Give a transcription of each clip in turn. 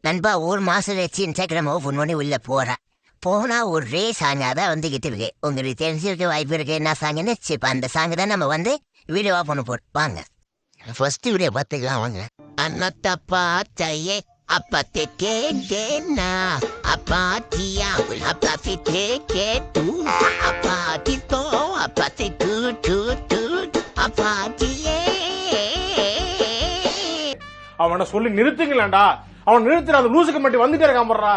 நண்பா ஒரு மாசம் வச்சு இன்ஸ்டாகிராமோ ஃபோன் பண்ணி உள்ள போறேன். போனா ஒரே சாங்கா தான் வந்துகிட்டு இருக்கு. உங்களுக்கு தெரிஞ்சிருக்க வாய்ப்பு இருக்கு. என்ன சாங்குன்னு இப்போ அந்த சாங்கு தான் நம்ம வந்து வீடியோவா பண்ண போறோம். வாங்க ஃபர்ஸ்ட் வீடியோ பார்த்துக்கலாம் வாங்க. அண்ணத்த பார்த்தையே அப்பத்தை கேட்டேன்னா அப்பாத்தியா அப்பாத்தி கேட்டு அப்பாத்தி தோ அப்பாத்தி கூட்டு அப்பாத்தியே. அவனை சொல்லி நிறுத்துங்களேன்டா. அவன் நிறுத்துற அந்த லூசுக்கு மட்டும் வந்துட்டே இருக்கான் போடுறா.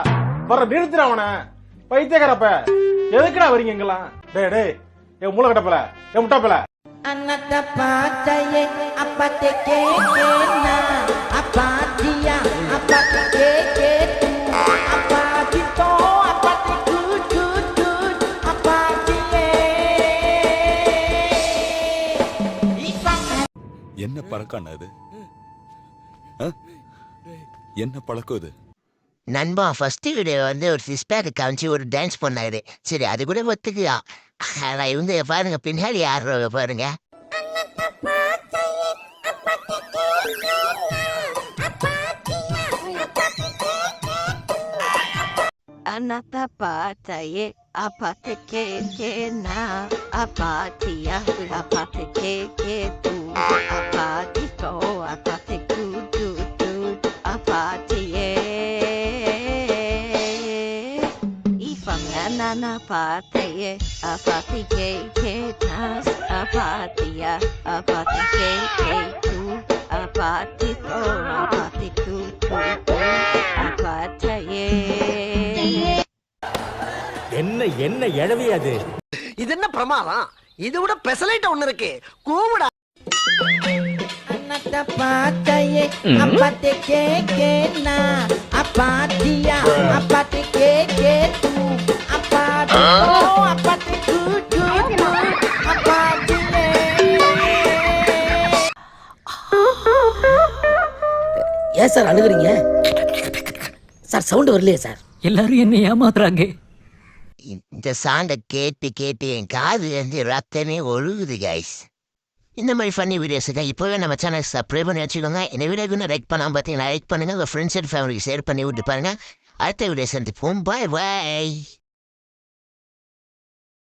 வர்ற நிறுத்துற அவனை பைத்தியக்காரப்ப. எதுக்குடா வரீங்க எங்கெல்லாம்? டேய் டேய் ஏ மூளை கட்டப்பல ஏ முட்டாப்பல. அண்ணத்த பார்த்தையே அப்பத்தை கேட்டேன்னா அப்பாத்தியா அப்பாத்தி கேட்டு அப்பாத்தி தோ அப்பாத்தி கூட்டு அப்பாத்தியே. என்ன பழக்கம் அது? என்ன பழக்கம் இது? நண்பா ஃபர்ஸ்ட் வீடியோ வந்து ஒரு சிஸ்பேக்கு காமிச்சு ஒரு டான்ஸ் பண்ணாரு. சரி அது கூட ஒத்துக்கலாம். ஆனால் இவங்க பாருங்க பின்னாடி ஆடுறவங்க பாருங்க. Anata pataye apate ke na apatia apate ke tu apati to apate ku apatie ifangana pataye apate ke nas apatia apate ke tu apati to apate ku apatie. என்ன என்ன எழவி அது? இது என்ன பிரமாதம்? இது விட பெசலைட் ஒண்ணு இருக்கு. கூவுடா. அண்ணத்த பார்த்தையே அப்பத்தை கேட்டேன்னா அப்பாத்தியா அப்பாத்தி கேட்டு அப்பாத்தி தோ அப்பாத்தி கூட்டு அப்பாத்தியே. ஏன் சார் அழுகுறீங்க? சார் சவுண்ட் வரலையே சார். எல்லாரும் என்ன ஏமாத்துறாங்க. இந்த சாண்டை கேட்டு கேட்டு என் காது வந்து ரத்தமே ஒழுகுது கைஸ். இந்த மாதிரி ஃபன்னி வீடியோஸுக்கு இப்போவே நம்ம சேனல் சப்ஸ்கிரைப் பண்ணி வச்சுக்கோங்க. இந்த வீடியோக்கு லைக் பண்ணாமல் பார்த்தீங்கன்னா லைக் பண்ணுங்கள். உங்கள் ஃப்ரெண்ட்ஸ் அண்ட் ஃபேமிலிக்கு ஷேர் பண்ணி விட்டு பாருங்கள். அடுத்த வீடியோ சந்திப்போம். பாய் பாய்.